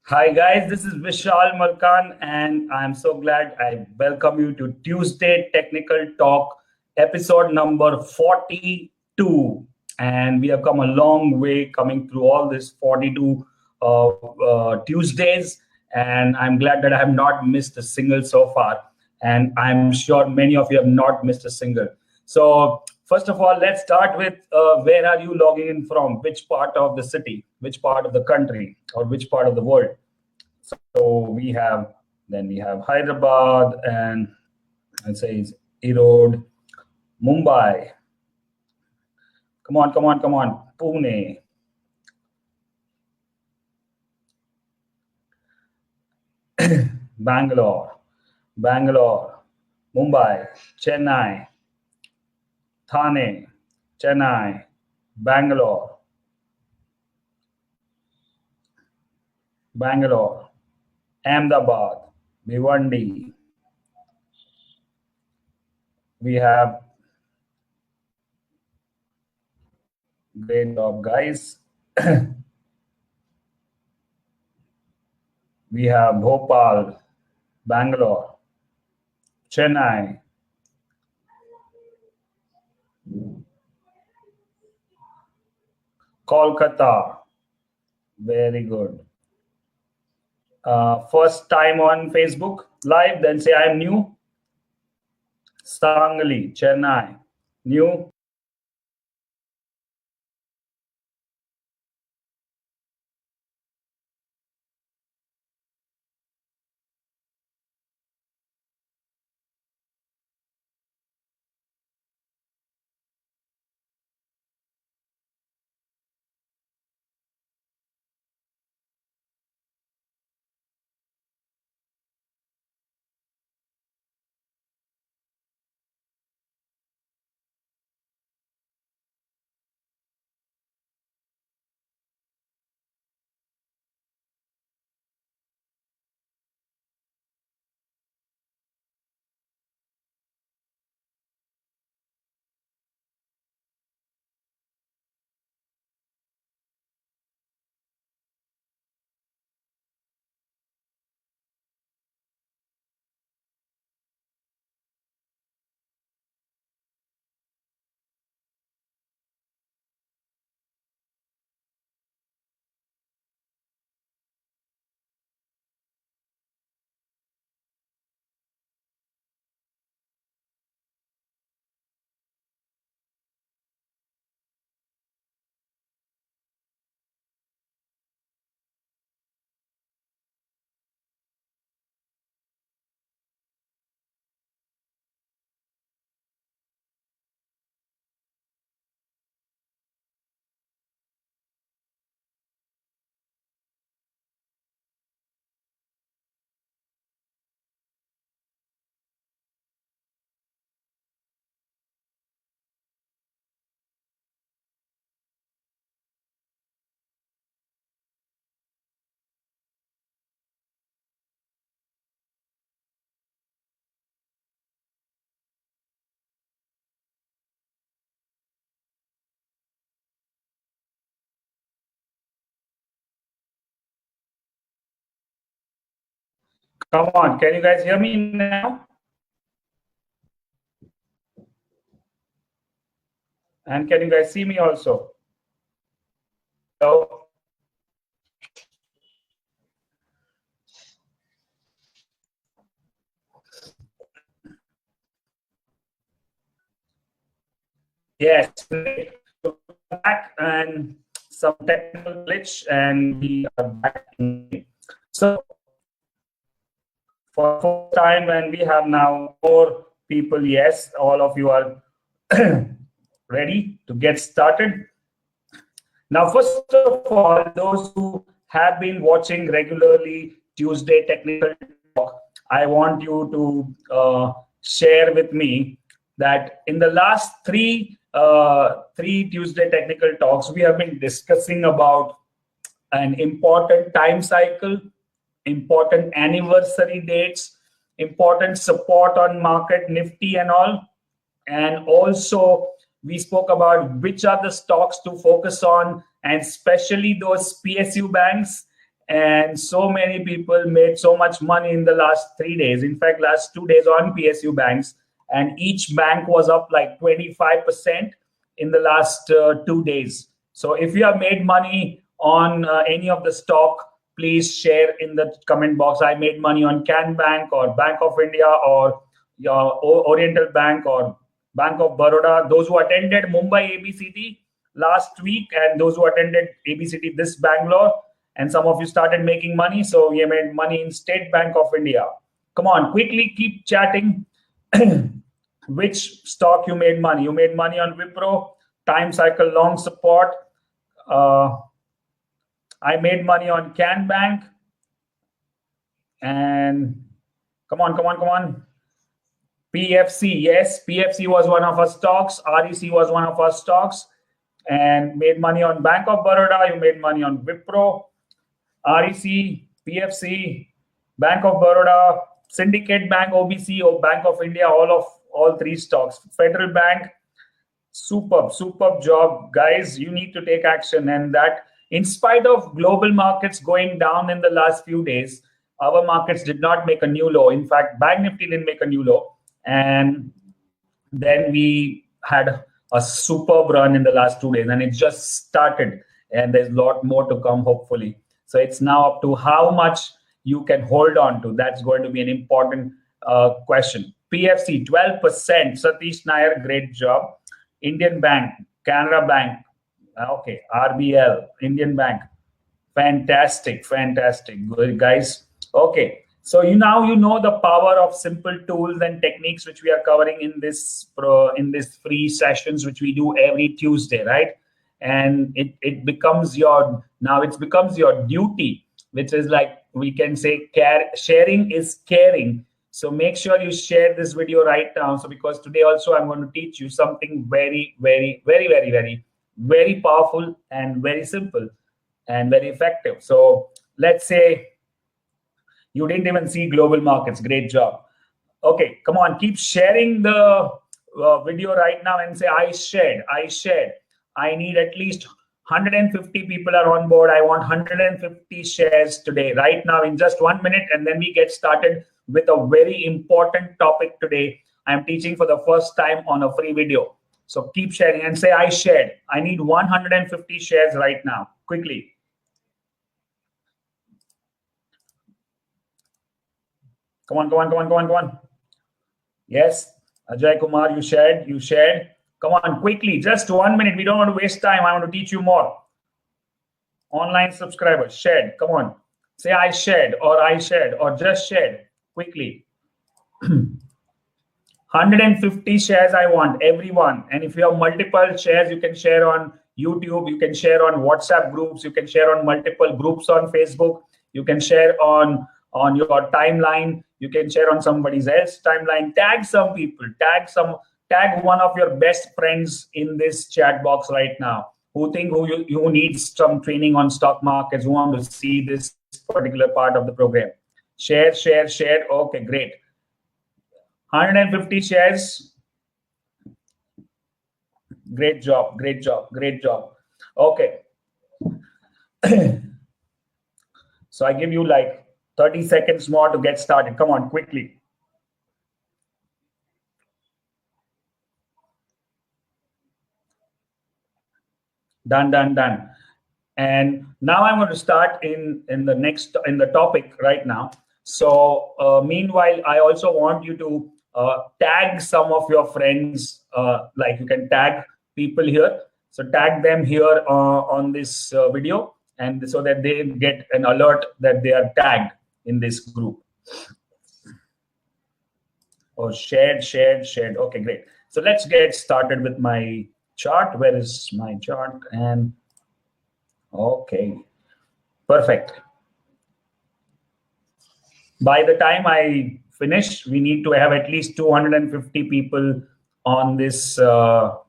Hi guys, this is Vishal Malkan and I'm so glad I welcome you to Tuesday Technical Talk episode number 42. And we have come a long way coming through all this 42 Tuesdays, and I'm glad that I have not missed a single so far, and I'm sure many of you have not missed a single. So first of all, let's start with where are you logging in from? Which part of the city, which part of the country, or which part of the world? So we have Hyderabad, and I'd say it's Erode, Mumbai. Come on, Pune, Bangalore, Mumbai, Chennai, Thane, Chennai, Bangalore, Ahmedabad, Bhiwandi. We have great job, guys. We have Bhopal, Bangalore, Chennai, Kolkata. Very good. First time on Facebook Live, then say I'm new. Sangli, Chennai, new. Come on, can you guys hear me now? And can you guys see me also? Hello? Yes. So back and some technical glitch, and we are back. So for first time, and we have now 4 people. Yes, all of you are ready to get started. Now, first of all, those who have been watching regularly Tuesday Technical Talk, I want you to share with me that in the last three Tuesday Technical Talks, we have been discussing about an important time cycle, important anniversary dates, important support on market Nifty and all. And also we spoke about which are the stocks to focus on, and especially those PSU banks and so many people made so much money in the last 3 days. In fact, last 2 days on PSU banks, and each bank was up like 25% in the last 2 days. So if you have made money on any of the stock, please share in the comment box. I made money on Can Bank or Bank of India or your Oriental Bank or Bank of Baroda. Those who attended Mumbai ABCT last week and those who attended ABCT this Bangalore, and some of you started making money, so you made money in State Bank of India. Come on, quickly keep chatting. Which stock you made money? You made money on Wipro, time cycle long support. I made money on Can Bank. And come on. PFC, yes, PFC was one of our stocks. REC was one of our stocks. And made money on Bank of Baroda. You made money on Wipro, REC, PFC, Bank of Baroda, Syndicate Bank, OBC, or Bank of India, all three stocks. Federal Bank, superb job, guys. You need to take action, and that in spite of global markets going down in the last few days, our markets did not make a new low. In fact, Bank Nifty didn't make a new low, and then we had a superb run in the last 2 days, and it just started, and there's a lot more to come, hopefully. So it's now up to how much you can hold on to. That's going to be an important question. PFC, 12%. Satish Nair, great job. Indian Bank, Canara Bank, okay, RBL, Indian Bank, fantastic, good, guys. Okay, so now you know the power of simple tools and techniques which we are covering in this free sessions which we do every Tuesday, right? And it becomes your duty, which is like we can say sharing is caring. So make sure you share this video right now. So because today also I'm going to teach you something very powerful and very simple and very effective. So let's say you didn't even see global markets. Great job. Okay, come on, keep sharing the video right now and say I shared. I need at least 150 people are on board. I want 150 shares today, right now, in just 1 minute, and then we get started with a very important topic today. I'm teaching for the first time on a free video. So keep sharing and say I shared. I need 150 shares right now, quickly. Come on. Yes, Ajay Kumar, you shared. Come on, quickly, just 1 minute. We don't want to waste time. I want to teach you more. Online subscribers, shared. Come on, say I shared or just shared, quickly. 150 shares I want, everyone. And if you have multiple shares, you can share on YouTube, you can share on WhatsApp groups, you can share on multiple groups on Facebook, you can share on your timeline, you can share on somebody else's timeline. Tag some people, tag one of your best friends in this chat box right now who needs some training on stock markets, who want to see this particular part of the program. Share. Okay, great. 150 shares. Great job. Okay. So I give you like 30 seconds more to get started. Come on, quickly. Done. And now I'm going to start in the topic right now. So meanwhile, I also want you to tag some of your friends. Like you can tag people here. So tag them here on this video, and so that they get an alert that they are tagged in this group. Oh, shared. Okay, great. So let's get started with my chart. Where is my chart? And okay, perfect. By the time I finish, we need to have at least 250 people on this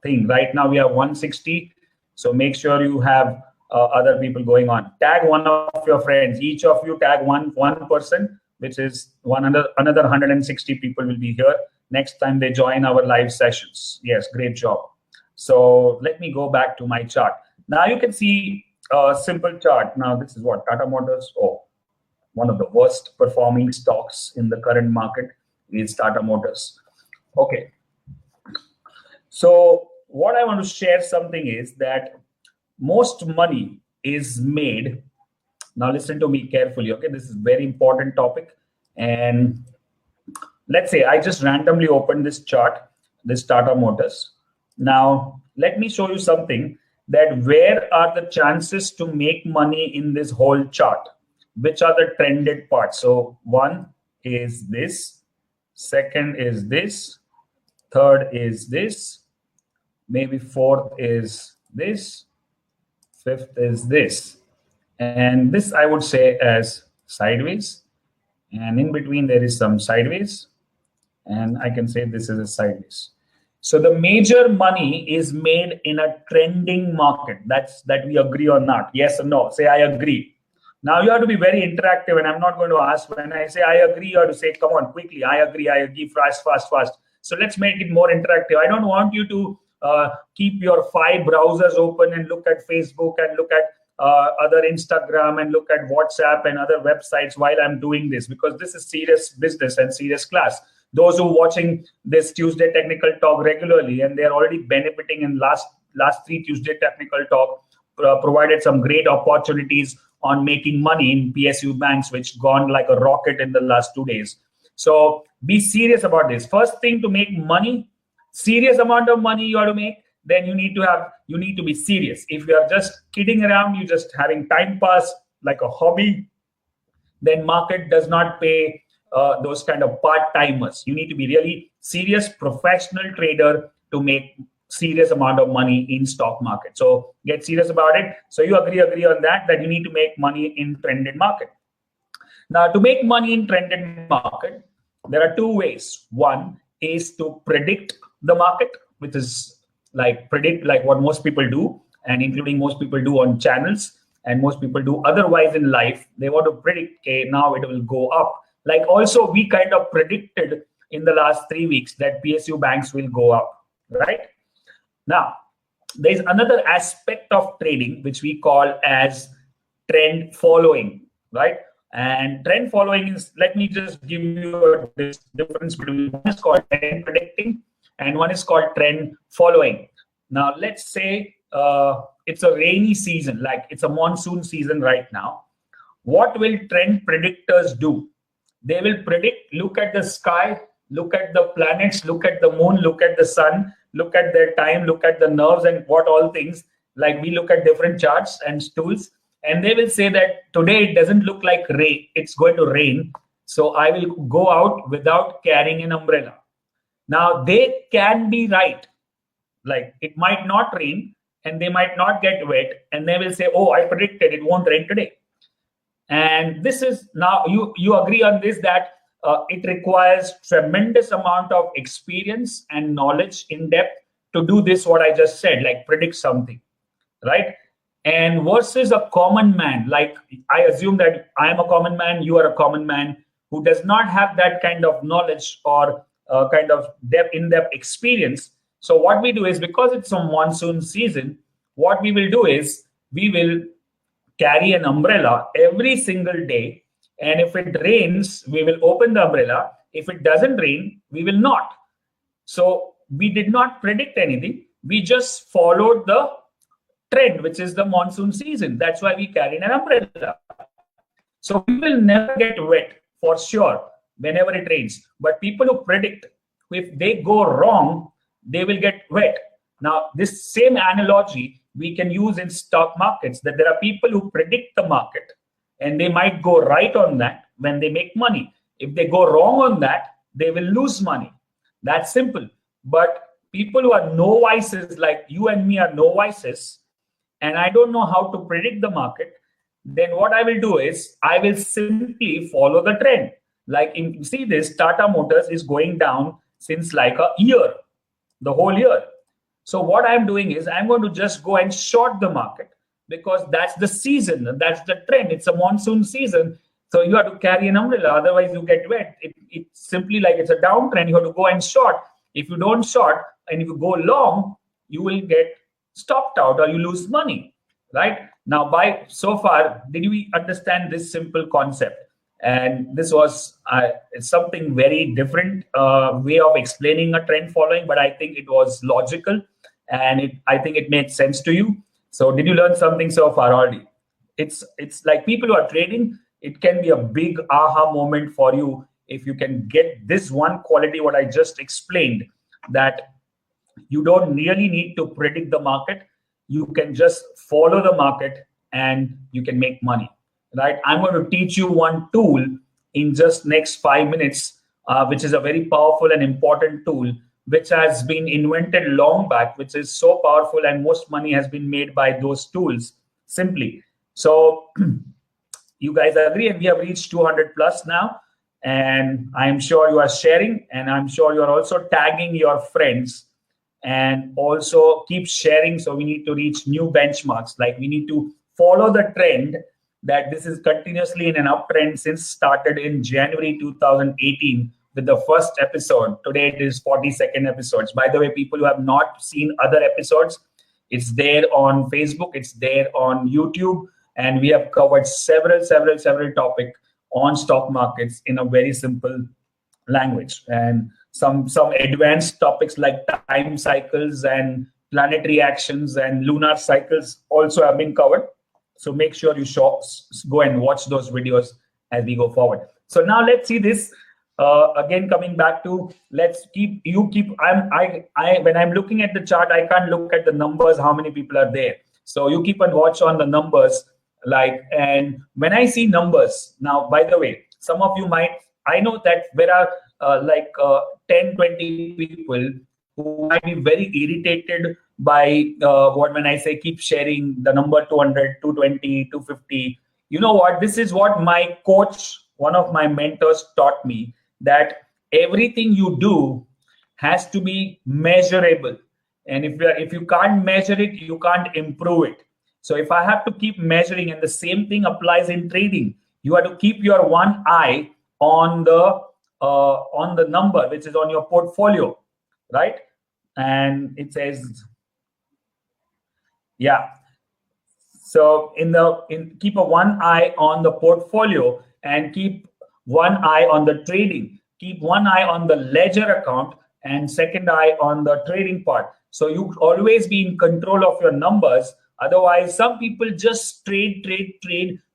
thing. Right now we have 160. So make sure you have other people going on. Tag one of your friends. Each of you tag one person, which is another 160 people will be here next time they join our live sessions. Yes, great job. So let me go back to my chart. Now you can see a simple chart. Now, this is what Tata Motors, oh, one of the worst performing stocks in the current market is Tata Motors. Okay. So what I want to share something is that most money is made. Now listen to me carefully. Okay, this is very important topic. And let's say I just randomly opened this chart, this Tata Motors. Now let me show you something, that where are the chances to make money in this whole chart? Which are the trended parts? So one is this, second is this, third is this, maybe fourth is this, fifth is this, and this I would say as sideways, and in between there is some sideways, and I can say this is a sideways. So the major money is made in a trending market. That we agree or not? Yes or no? Say I agree. Now you have to be very interactive, and I'm not going to ask when I say I agree, you have to say, come on, quickly, I agree, fast, fast, fast. So let's make it more interactive. I don't want you to keep your 5 browsers open and look at Facebook and look at other Instagram and look at WhatsApp and other websites while I'm doing this, because this is serious business and serious class. Those who are watching this Tuesday Technical Talk regularly, and they're already benefiting in last 3 Tuesday Technical Talk, provided some great opportunities on making money in PSU banks, which gone like a rocket in the last 2 days. So be serious about this. First thing, to make money, serious amount of money you have to make, then you need to be serious. If you are just kidding around, you just having time pass like a hobby, then market does not pay those kind of part-timers. You need to be really serious professional trader to make serious amount of money in stock market. So get serious about it. So you agree on that you need to make money in trended market. Now, to make money in trended market, there are 2 ways. One is to predict the market, which is like what most people do, and including most people do on channels, and most people do otherwise in life. They want to predict, okay, now it will go up. Like also we kind of predicted in the last 3 weeks that PSU banks will go up, right? Now, there is another aspect of trading which we call as trend following, right? And trend following is, let me just give you this difference between, one is called trend predicting and one is called trend following. Now, let's say it's a rainy season, like it's a monsoon season right now. What will trend predictors do? They will predict, look at the sky, look at the planets, look at the moon, look at the sun, look at their time, look at the nerves and what all things. Like we look at different charts and tools, and they will say that today it doesn't look like rain, it's going to rain. So I will go out without carrying an umbrella. Now they can be right. Like it might not rain and they might not get wet, and they will say, oh, I predicted it won't rain today. And this is, now you agree on this, that it requires tremendous amount of experience and knowledge in depth to do this, what I just said, like predict something, right? And versus a common man, like I assume that I am a common man, you are a common man who does not have that kind of knowledge or kind of in-depth experience. So what we do is, because it's a monsoon season, what we will do is we will carry an umbrella every single day, and if it rains we will open the umbrella. If it doesn't rain, we will not. So we did not predict anything, we just followed the trend, which is the monsoon season. That's why we carried an umbrella. So we will never get wet for sure whenever it rains. But people who predict, if they go wrong, they will get wet. Now this same analogy we can use in stock markets, that there are people who predict the market and they might go right on that when they make money. If they go wrong on that, they will lose money. That's simple. But people who are novices, like you and me are novices, and I don't know how to predict the market, then what I will do is I will simply follow the trend. Like see this, Tata Motors is going down since like a year, the whole year. So what I'm doing is I'm going to just go and short the market, because that's the season, that's the trend. It's a monsoon season. So you have to carry an umbrella, otherwise you get wet. It's simply like it's a downtrend. You have to go and short. If you don't short and if you go long, you will get stopped out or you lose money, right? Now, by so far, did we understand this simple concept? And this was something very different way of explaining a trend following, but I think it was logical, and I think it made sense to you. So did you learn something so far already? It's like people who are trading, it can be a big aha moment for you if you can get this one quality what I just explained, that you don't really need to predict the market. You can just follow the market and you can make money, right? I'm going to teach you one tool in just next 5 minutes, which is a very powerful and important tool, which has been invented long back, which is so powerful, and most money has been made by those tools simply. So you guys agree, and we have reached 200 plus now, and I'm sure you are sharing, and I'm sure you are also tagging your friends, and also keep sharing. So we need to reach new benchmarks. Like, we need to follow the trend that this is continuously in an uptrend since started in January 2018 with the first episode. Today it is 42nd episodes. By the way, people who have not seen other episodes, it's there on Facebook, it's there on YouTube, and we have covered several topics on stock markets in a very simple language, and some advanced topics like time cycles and planetary actions and lunar cycles also have been covered. So make sure you go and watch those videos as we go forward. So now let's see this again, coming back to, when I'm looking at the chart, I can't look at the numbers, how many people are there. So you keep on watch on the numbers, and when I see numbers now, by the way, some of you might, I know that there are 10-20 people who might be very irritated by when I say keep sharing the number 200, 220, 250. You know what? This is what my coach, one of my mentors, taught me, that everything you do has to be measurable. And if you can't measure it, you can't improve it. So if I have to keep measuring, and the same thing applies in trading, you have to keep your one eye on the number which is on your portfolio, right? And it says, yeah. So keep a one eye on the portfolio, and keep one eye on the trading. Keep one eye on the ledger account, and second eye on the trading part. So you always be in control of your numbers. Otherwise, some people just trade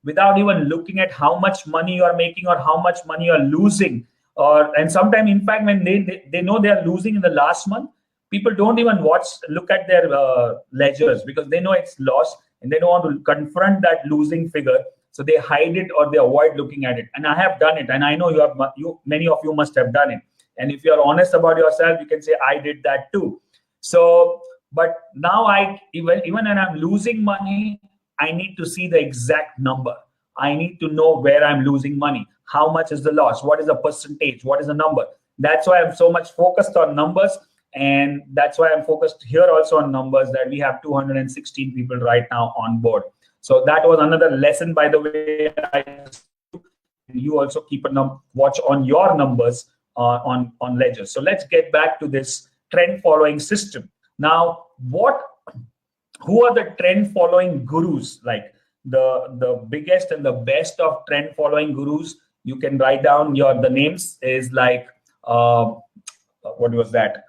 without even looking at how much money you are making or how much money you are losing. And sometimes, in fact, when they know they are losing in the last month, people don't even look at their ledgers, because they know it's lost and they don't want to confront that losing figure. So they hide it or they avoid looking at it. And I have done it, and I know many of you must have done it. And if you're honest about yourself, you can say, I did that too. So, but now even when I'm losing money, I need to see the exact number. I need to know where I'm losing money. How much is the loss? What is the percentage? What is the number? That's why I'm so much focused on numbers. And that's why I'm focused here also on numbers, that we have 216 people right now on board. So that was another lesson, by the way. You also keep a watch on your numbers on ledgers. So let's get back to this trend following system. Now, who are the trend following gurus? Like the biggest and the best of trend following gurus, you can write down the names, is like what was that?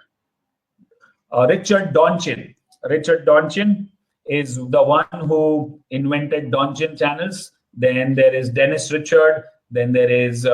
Richard Donchin. Richard Donchin is the one who invented Donchin channels. Then there is Dennis Richard. Then there is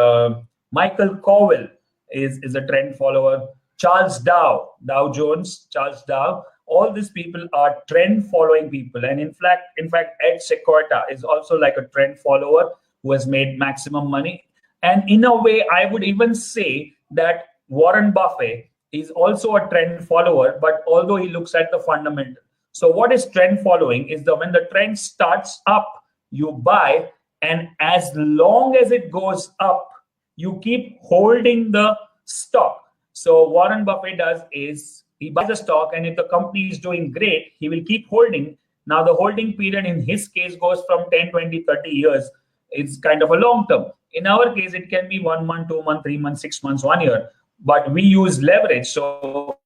Michael Cowell is a trend follower. Charles Dow Jones, Charles Dow. All these people are trend following people. And in fact, Ed Sequoia is also like a trend follower who has made maximum money. And in a way, I would even say that Warren Buffett is also a trend follower, but although he looks at the fundamental. So what is trend following is when the trend starts up, you buy, and as long as it goes up, you keep holding the stock. So Warren Buffett does is he buys a stock, and if the company is doing great, he will keep holding. Now the holding period in his case goes from 10, 20, 30 years. It's kind of a long term. In our case, it can be 1 month, 2 months, 3 months, 6 months, 1 year. But we use leverage. So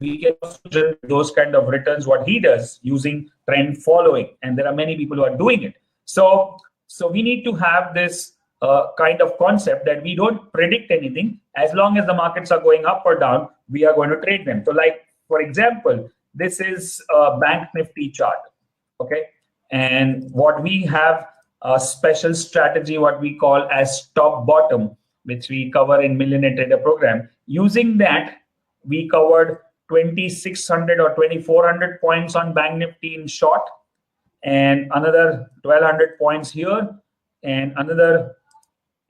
we can also generate those kind of returns what he does using trend following, and there are many people who are doing it. So we need to have this kind of concept that we don't predict anything. As long as the markets are going up or down, we are going to trade them. So like, for example, this is a bank nifty chart, okay? And what we have a special strategy, what we call as top bottom, which we cover in Millionaire Trader program. Using that, we covered 2,600 or 2,400 points on bank nifty in short, and another 1,200 points here, and another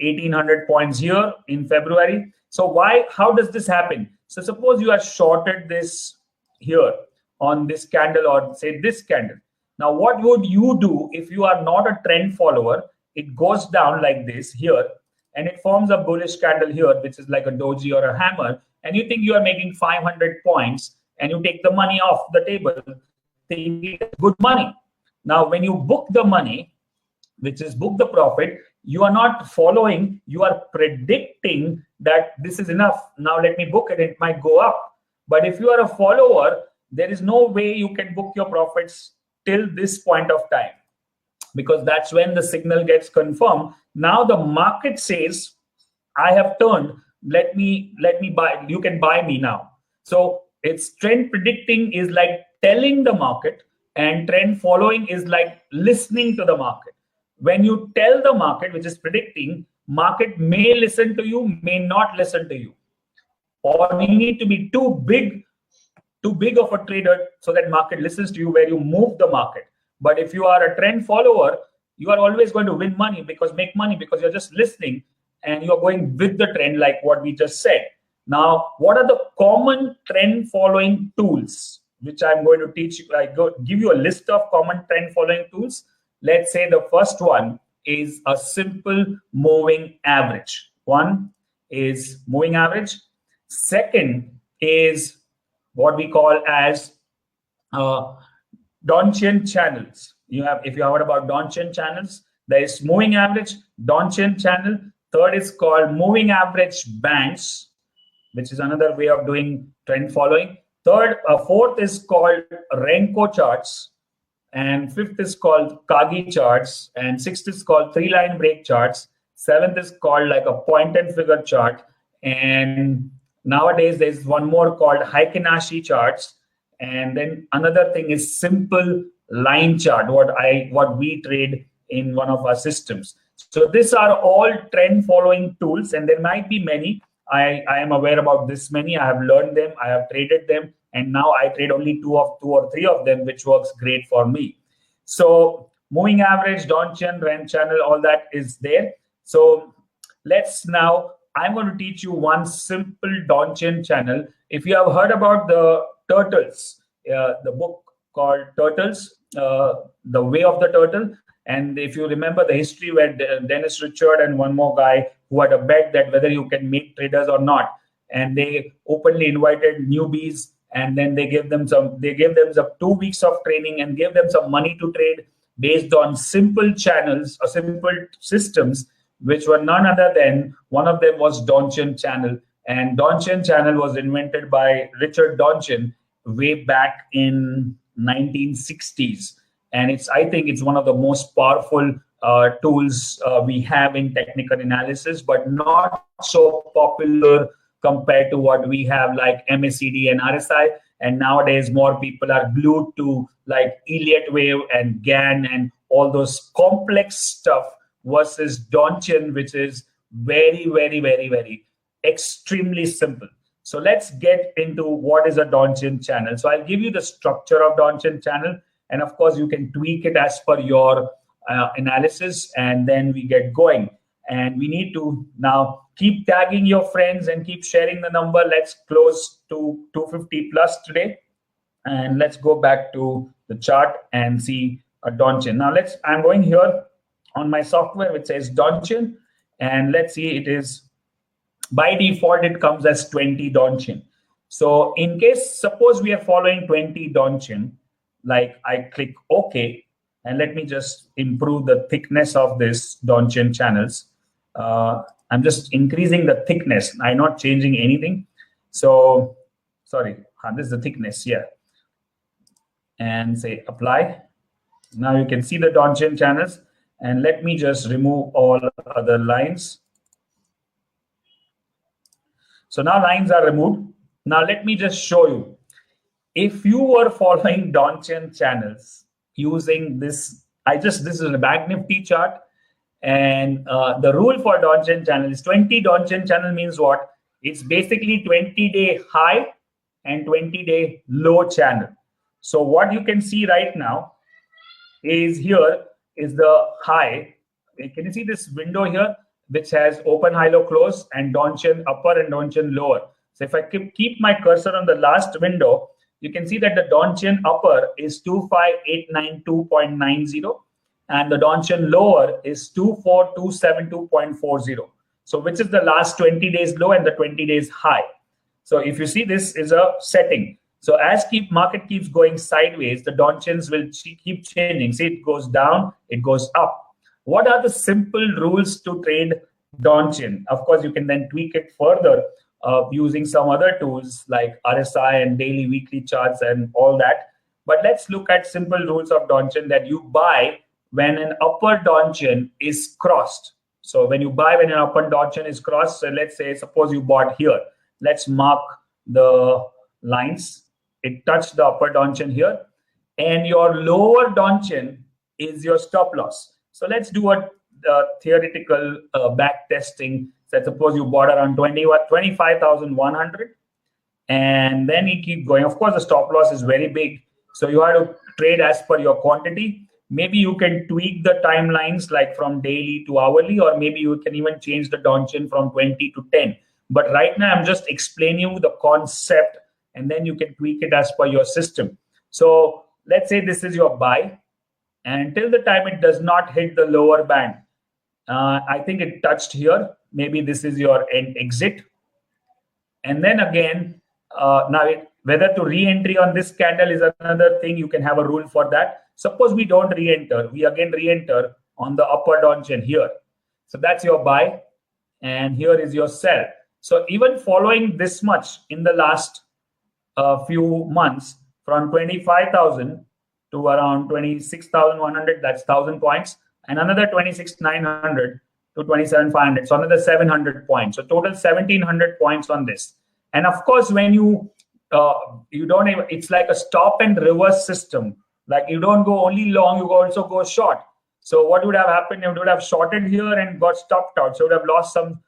1,800 points here in February. So how does this happen? So suppose you are shorted this here on this candle, or say this candle. Now, what would you do if you are not a trend follower? It goes down like this here, and it forms a bullish candle here, which is like a doji or a hammer, and you think you are making 500 points, and you take the money off the table, thinking it's good money. Now, when you book the money, which is book the profit, you are not following, you are predicting that this is enough. Now let me book it, it might go up. But if you are a follower, there is no way you can book your profits till this point of time, because that's when the signal gets confirmed. Now the market says, I have turned, let me buy, you can buy me now. So it's trend predicting is like telling the market, and trend following is like listening to the market. When you tell the market, which is predicting, market may listen to you, may not listen to you. Or you need to be too big of a trader so that market listens to you, where you move the market. But if you are a trend follower, you are always going to win money, make money because you're just listening and you're going with the trend, like what we just said. Now, what are the common trend following tools, which I'm going to teach you? I give you a list of common trend following tools. Let's say the first one is a simple moving average. One is moving average. Second is what we call as Donchian channels. If you heard about Donchian channels, there is moving average, Donchian channel. Third is called moving average bands, which is another way of doing trend following. Fourth is called Renko charts, and fifth is called Kagi charts, and sixth is called three-line break charts. Seventh is called like a point and figure chart, and nowadays there's one more called Heikin-Ashi charts, and then another thing is simple line chart, what we trade in one of our systems. So these are all trend following tools, and there might be many. I am aware about this many. I have learned them, I have traded them, and now I trade only two or three of them, which works great for me. So moving average, Donchian, Ren channel, all that is there. So I'm going to teach you one simple Donchian channel. If you have heard about the turtles, the book called Turtles, The Way of the Turtle. And if you remember the history where Dennis Richard and one more guy who had a bet that whether you can make traders or not, and they openly invited newbies, and then they gave them some 2 weeks of training and gave them some money to trade based on simple channels or simple systems, which were none other than, one of them was Donchian channel. And Donchian channel was invented by Richard Donchian way back in 1960s. And I think it's one of the most powerful tools we have in technical analysis, but not so popular compared to what we have like MACD and RSI. And nowadays, more people are glued to like Elliott wave and GAN and all those complex stuff versus Donchian, which is very, very, very, very extremely simple. So let's get into what is a Donchian channel. So I'll give you the structure of Donchian channel. And of course, you can tweak it as per your analysis, and then we get going. And we need to now keep tagging your friends and keep sharing the number. Let's close to 250 plus today. And let's go back to the chart and see a Donchian. Now I'm going here on my software, which says Donchian. And let's see, it is by default, it comes as 20 Donchian. So in case, suppose we are following 20 Donchian, like I click OK, and let me just improve the thickness of this Donchian channels. I'm just increasing the thickness. I'm not changing anything. So sorry, this is the thickness, yeah, and say apply. Now you can see the Donchian channels, and let me just remove all other lines. So now lines are removed. Now let me just show you. If you were following Donchian channels using this, this is a Bank Nifty chart, and the rule for Donchian channel is 20 Donchian channel means what? It's basically 20-day high and 20-day low channel. So what you can see right now is here is the high. Can you see this window here, which has open, high, low, close, and Donchian upper and Donchian lower? So if I keep my cursor on the last window, you can see that the Donchian upper is 25892.90, and the Donchian lower is 24272.40. So which is the last 20 days low and the 20 days high. So if you see, this is a setting. So as market keeps going sideways, the Donchians will keep changing. See, it goes down, it goes up. What are the simple rules to trade Donchian? Of course, you can then tweak it further using some other tools like RSI and daily, weekly charts and all that. But let's look at simple rules of Donchian that you buy when an upper Donchian is crossed. So when you buy when an upper Donchian is crossed, so let's say, suppose you bought here. Let's mark the lines. It touched the upper Donchian here, and your lower Donchian is your stop loss. So let's do a theoretical back testing. So suppose you bought around 25,100, and then you keep going. Of course, the stop loss is very big, so you have to trade as per your quantity. Maybe you can tweak the timelines like from daily to hourly, or maybe you can even change the Donchian from 20 to 10. But right now, I'm just explaining you the concept, and then you can tweak it as per your system. So let's say this is your buy, and until the time it does not hit the lower band, I think it touched here. Maybe this is your end exit. And then again, whether to re-entry on this candle is another thing. You can have a rule for that. Suppose we don't re-enter, we again re-enter on the upper Donchian here. So that's your buy, and here is your sell. So even following this much in the last few months, from 25,000 to around 26,100, that's 1,000 points, and another 26,900 to 27,500, so another 700 points. So total 1,700 points on this. And of course, when you don't even, it's like a stop and reverse system. Like you don't go only long, you also go short. So what would have happened? You would have shorted here and got stopped out. So you would have lost some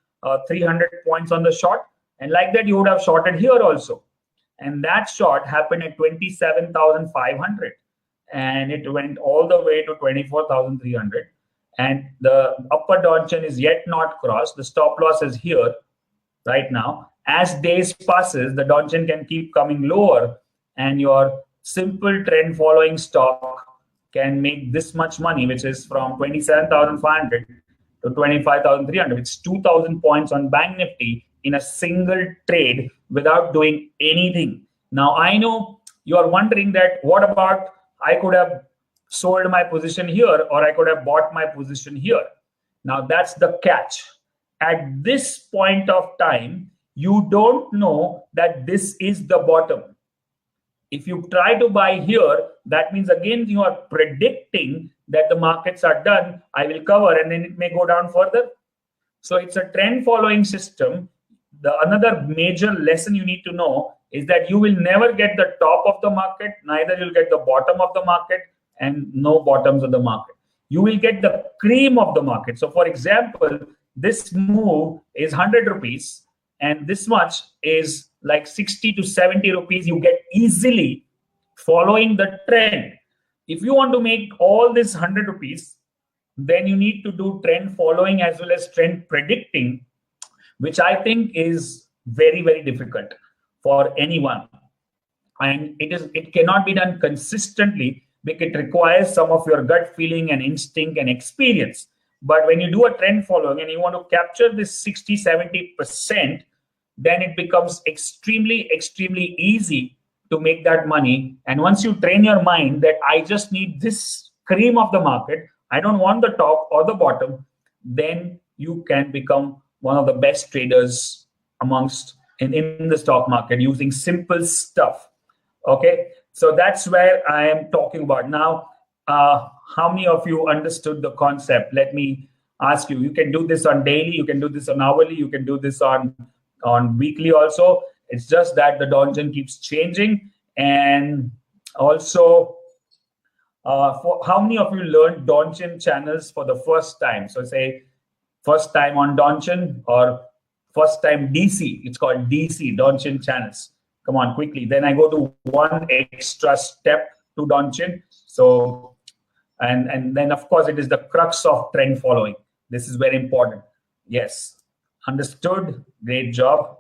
300 points on the short, and like that you would have shorted here also. And that short happened at 27,500, and it went all the way to 24,300. And the upper Donchian is yet not crossed. The stop loss is here right now. As days passes, the Donchian can keep coming lower, and your simple trend following stock can make this much money, which is from 27,500 to 25,300. It's 2,000 points on Bank Nifty in a single trade without doing anything. Now, I know you are wondering that what about I could have sold my position here, or I could have bought my position here. Now, that's the catch. At this point of time, you don't know that this is the bottom. If you try to buy here, that means again you are predicting that the markets are done, I will cover, and then it may go down further. So it's a trend following system. Another major lesson you need to know is that you will never get the top of the market, neither you'll get the bottom of the market, and no bottoms of the market. You will get the cream of the market. So for example, this move is 100 rupees, and this much is like 60 to 70 rupees you get easily following the trend. If you want to make all this 100 rupees, then you need to do trend following as well as trend predicting, which I think is very, very difficult for anyone. And it cannot be done consistently because it requires some of your gut feeling and instinct and experience. But when you do a trend following and you want to capture this 60, 70%, then it becomes extremely, extremely easy to make that money. And once you train your mind that I just need this cream of the market, I don't want the top or the bottom, then you can become one of the best traders amongst in the stock market using simple stuff. Okay, so that's where I am talking about now. How many of you understood the concept? Let me ask you. You can do this on daily, you can do this on hourly, you can do this on weekly also. It's just that the donjon keeps changing. And also, for how many of you learned donjon channels for the first time? So say first time on donjon or first time DC. It's called DC, donjon channels. Come on, quickly. Then I go to one extra step to donjon. So, and then of course it is the crux of trend following. This is very important. Yes, understood. Great job.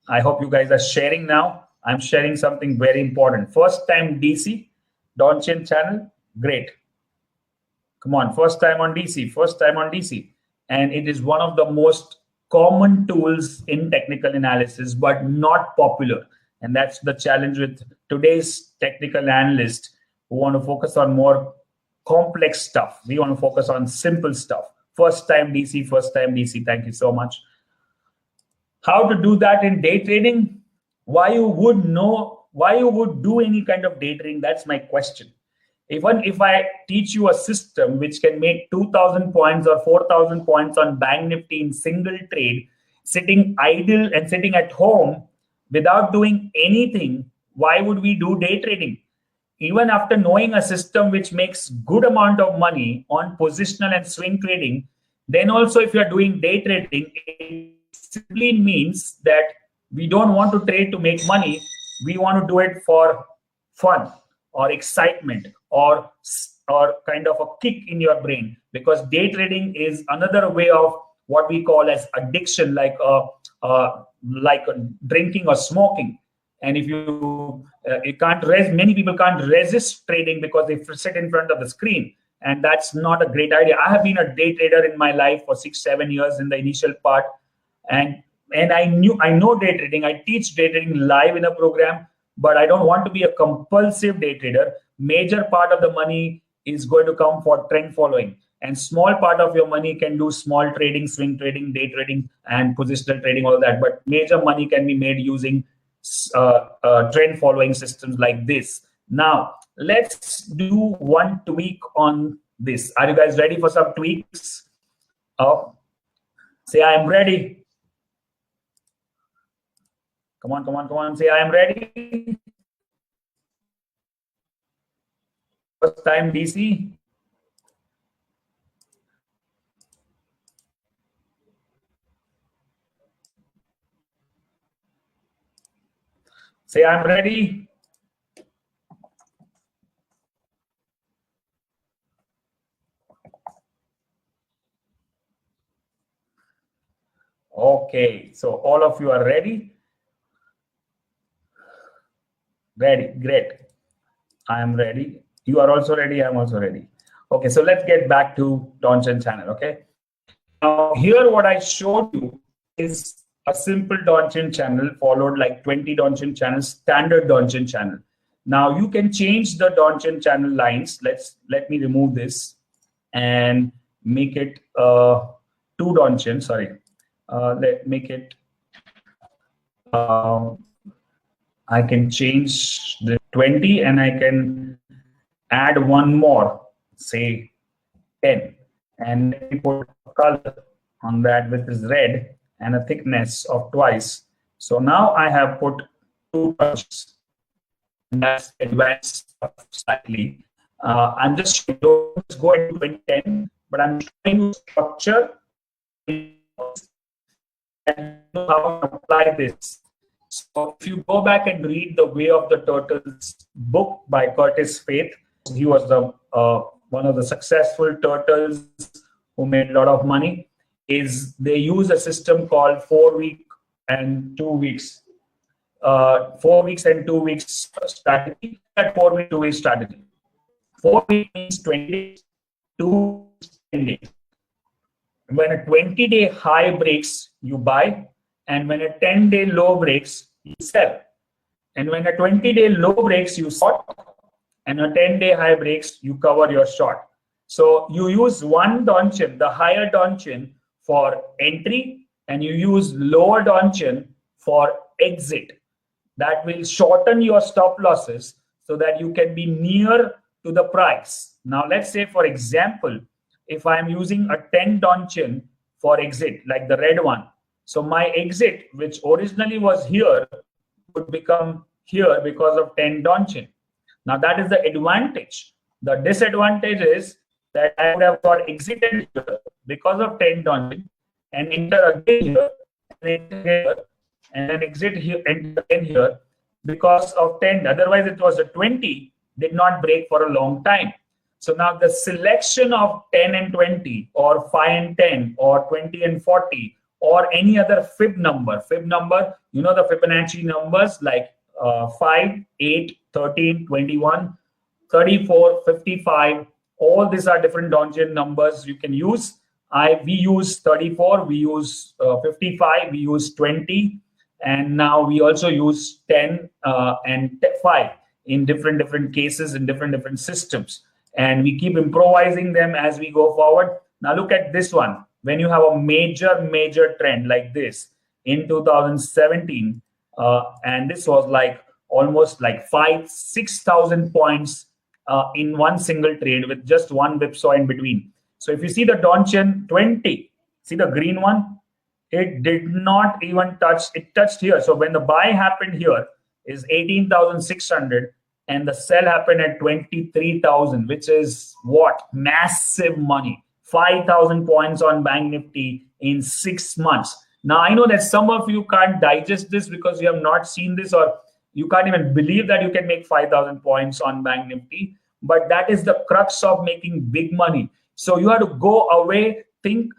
I hope you guys are sharing now. I'm sharing something very important. First time DC, donjon channel. Great. Come on, first time on DC, first time on DC. And it is one of the most common tools in technical analysis, but not popular. And that's the challenge with today's technical analysts who want to focus on more complex stuff. We want to focus on simple stuff. First time DC, first time DC. Thank you so much. How to do that in day trading? Why you would do any kind of day trading? That's my question. Even if I teach you a system which can make 2,000 points or 4,000 points on Bank Nifty in single trade, sitting idle and sitting at home without doing anything, why would we do day trading? Even after knowing a system which makes good amount of money on positional and swing trading, then also if you're doing day trading, it simply means that we don't want to trade to make money. We want to do it for fun or excitement or kind of a kick in your brain, because day trading is another way of what we call as addiction, like drinking or smoking. And if you many people can't resist trading because they sit in front of the screen, and that's not a great idea. I have been a day trader in my life for 6-7 years in the initial part, and I know day trading. I teach day trading live in a program, but I don't want to be a compulsive day trader. Major part of the money is going to come for trend following, and small part of your money can do small trading, swing trading, day trading, and positional trading, all that. But major money can be made using trend following systems like this. Now, let's do one tweak on this. Are you guys ready for some tweaks? Say I am ready. Come on. Say I am ready. First time DC. Say I'm ready. Okay, so all of you are ready. Ready, great. I am ready. You are also ready. I'm also ready. Okay, so let's get back to donjon channel. Okay. Now here, what I showed you is a simple donjon channel followed like 20 donjon channels, standard donjon channel. Now you can change the donjon channel lines. Let me remove this and make it 2 donjon. Sorry, let make it. I can change the 20 and I can add one more, say 10, and let me put a color on that which is red and a thickness of twice. So now I have put 2 touches. That's advanced slightly. I'm just going to 2010, but I'm showing you structure and how to apply this. So if you go back and read the Way of the Turtles book by Curtis Faith, he was the one of the successful turtles who made a lot of money. Is they use a system called 4 week and 2 weeks. 4 weeks and 2 weeks strategy. That 4 week 2 week strategy. 4 weeks means 20 days, 2 days. When a 20-day high breaks, you buy, and when a 10-day low breaks, you sell. And when a 20-day low breaks, you short, and a 10-day high breaks, you cover your short. So you use one donjon, the higher donjon, for entry, and you use lower donjon for exit. That will shorten your stop losses so that you can be near to the price. Now, let's say, for example, if I'm using a 10 Donchian for exit, like the red one, so my exit, which originally was here, would become here because of 10 Donchian. Now, that is the advantage. The disadvantage is that I would have got exited here because of 10 Donchian and enter again here and enter here and then exit here and again here because of 10. Otherwise, it was a 20, did not break for a long time. So now the selection of 10 and 20 or 5 and 10 or 20 and 40 or any other fib number, you know the Fibonacci numbers like 5, 8, 13, 21, 34, 55, all these are different Donchian numbers you can use. We use 34, we use 55, we use 20, and now we also use 10 and 5 in different cases in different systems, and we keep improvising them as we go forward. Now look at this one. When you have a major trend like this in 2017, and this was like almost like 6,000 points in one single trade with just one whipsaw in between. So if you see the Donchian 20, see the green one, it did not even touch, it touched here. So when the buy happened here is 18,600 and the sell happened at 23,000, which is what? Massive money. 5,000 points on Bank Nifty in 6 months. Now, I know that some of you can't digest this because you have not seen this, or you can't even believe that you can make 5,000 points on Bank Nifty, but that is the crux of making big money. So you have to go away, think,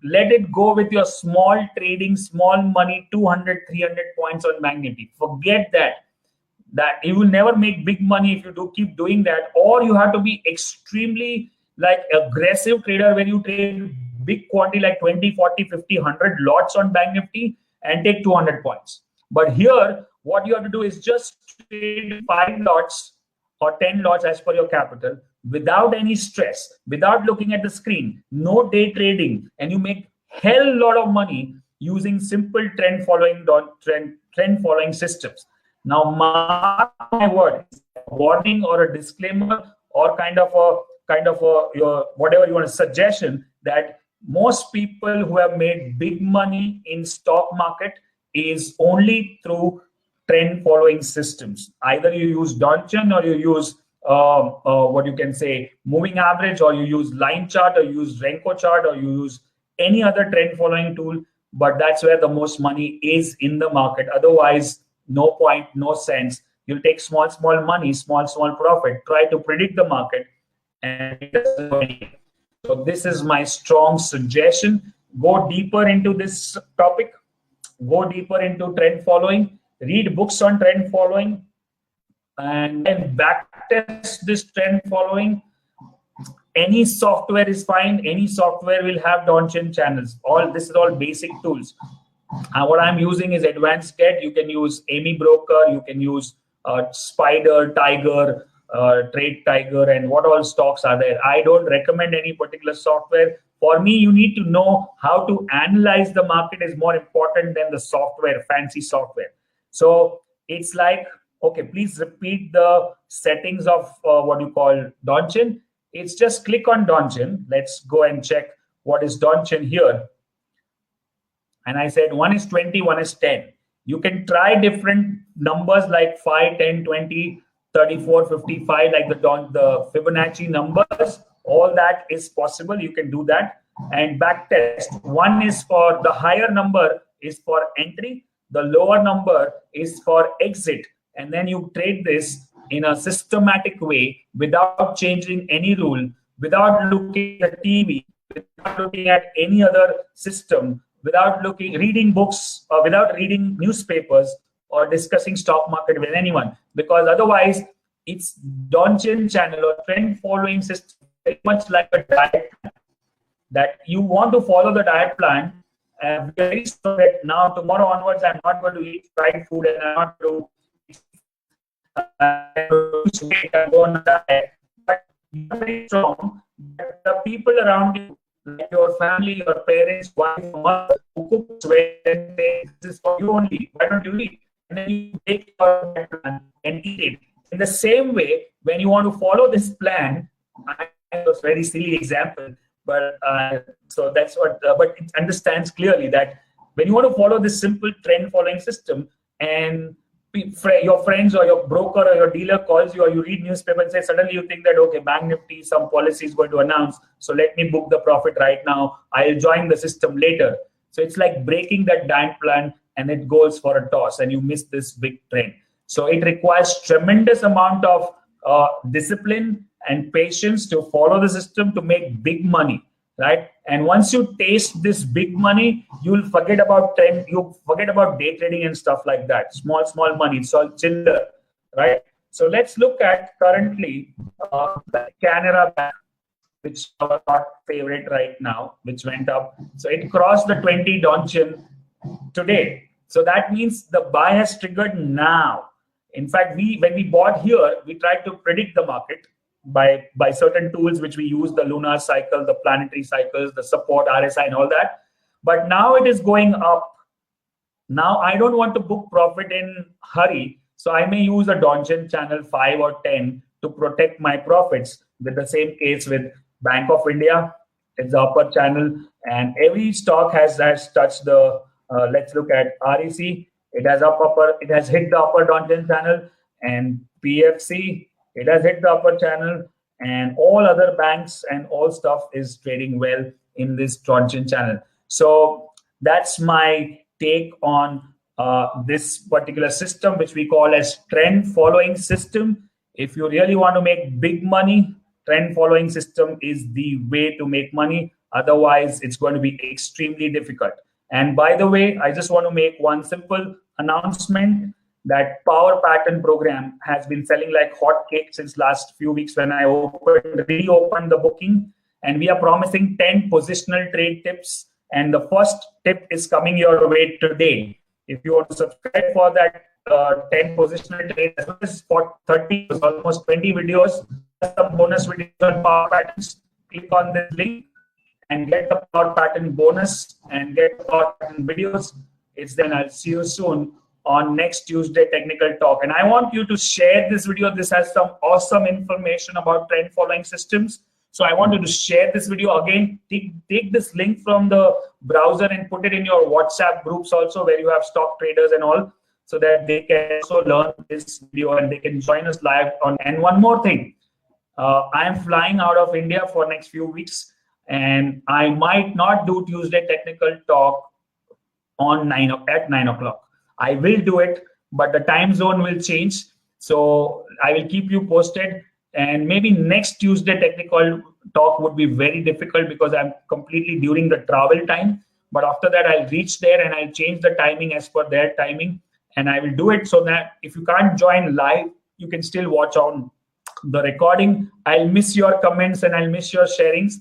let it go with your small trading, small money, 200, 300 points on Bank Nifty. Forget that you will never make big money if you do keep doing that, or you have to be extremely like aggressive trader when you trade big quantity like 20, 40, 50, 100 lots on Bank Nifty and take 200 points. But here, what you have to do is just trade 5 lots or 10 lots as per your capital without any stress, without looking at the screen, no day trading, and you make hell lot of money using simple trend following systems. Now, mark my word, a warning or a disclaimer or kind of a your whatever you want, a suggestion that most people who have made big money in stock market is only through trend following systems. Either you use Donchian or you use what you can say moving average, or you use line chart, or you use Renko chart, or you use any other trend following tool. But that's where the most money is in the market. Otherwise, no point, no sense. You'll take small money, small profit, try to predict the market, and it doesn't go anywhere. So this is my strong suggestion. Go deeper into this topic. Go deeper into trend following. Read books on trend following, and then backtest this trend following. Any software is fine. Any software will have Donchian channels. This is all basic tools. What I'm using is Advanced Get. You can use Amy Broker. You can use Spider, Tiger, Trade Tiger, and what all stocks are there. I don't recommend any particular software. For me, you need to know how to analyze the market is more important than the software, fancy software. So it's like, okay, please repeat the settings of what you call Donchian. It's just click on Donchian. Let's go and check what is Donchian here. And I said 1 is 20, 1 is 10. You can try different numbers like 5, 10, 20, 34, 55, like the Fibonacci numbers. All that is possible. You can do that. And backtest. 1 is for the higher number is for entry. The lower number is for exit. And then you trade this in a systematic way without changing any rule, without looking at TV, without looking at any other system, without reading books, or without reading newspapers or discussing stock market with anyone. Because otherwise, it's Donchian channel or trend following system very much like a diet plan, that you want to follow the diet plan. Very strong that now tomorrow onwards, I'm not going to eat fried food and I'm not going to go on a diet. But you're very strong. The people around you like your family, your parents, wife, mother, who cooks well and say, this is for you only. Why don't you eat? And then you take your plan and eat it. In the same way, when you want to follow this plan, I know it's a very silly example, but so that's what. But it understands clearly that when you want to follow this simple trend following system, and your friends or your broker or your dealer calls you, or you read newspaper and say, suddenly you think that, okay, Bank Nifty, some policy is going to announce, so let me book the profit right now, I'll join the system later. So it's like breaking that diet plan, and it goes for a toss, and you miss this big trend. So it requires tremendous amount of discipline and patience to follow the system to make big money, right? And once you taste this big money, you'll forget about trend, you forget about day trading and stuff like that. Small money, it's all chiller, right? So let's look at currently the Canara Bank, which is our favorite right now, which went up. So it crossed the 20 Donchian today. So that means the buy has triggered now. In fact, when we bought here, we tried to predict the market by certain tools which we use, the lunar cycle, the planetary cycles, the support, RSI, and all that. But now it is going up. Now I don't want to book profit in hurry, so I may use a Donchian channel 5 or 10 to protect my profits. With the same case with Bank of India, it's the upper channel, and every stock has touched the. Let's look at REC. It has hit the upper Donchian channel, and PFC, it has hit the upper channel, and all other banks and all stuff is trading well in this Donchian channel. So that's my take on this particular system, which we call as trend following system. If you really want to make big money, trend following system is the way to make money. Otherwise, it's going to be extremely difficult. And by the way, I just want to make one simple announcement that Power Pattern program has been selling like hotcakes since last few weeks when I reopened the booking. And we are promising 10 positional trade tips. And the first tip is coming your way today. If you want to subscribe for that 10 positional trade, as well as for 30, almost 20 videos, some bonus videos on Power Patterns, click on this link and get the Power Pattern bonus and get the Power Pattern videos. It's then I'll see you soon on next Tuesday Technical Talk. And I want you to share this video. This has some awesome information about trend following systems. So I want you to share this video again. Take this link from the browser and put it in your WhatsApp groups also, where you have stock traders and all, so that they can also learn this video and they can join us live on. And one more thing, I am flying out of India for next few weeks, and I might not do Tuesday Technical Talk at 9 o'clock. I will do it, but the time zone will change. So I will keep you posted. And maybe next Tuesday Technical Talk would be very difficult because I'm completely during the travel time. But after that, I'll reach there and I'll change the timing as per their timing. And I will do it so that if you can't join live, you can still watch on the recording. I'll miss your comments and I'll miss your sharings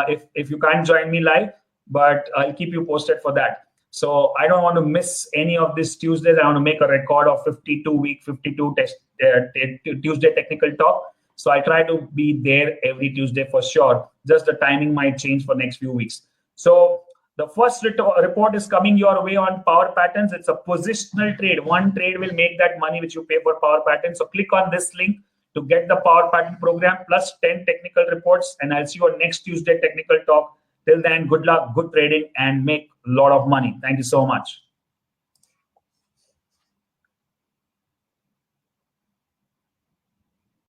if you can't join me live, but I'll keep you posted for that. So I don't want to miss any of these Tuesdays. I want to make a record of 52 Tuesday Technical Talk. So I try to be there every Tuesday for sure. Just the timing might change for next few weeks. So the first report is coming your way on Power Patterns. It's a positional trade. One trade will make that money which you pay for Power Patterns. So click on this link to get the Power Pattern program plus 10 technical reports. And I'll see you on next Tuesday Technical Talk. Till then, good luck, good trading, and make a lot of money. Thank you so much.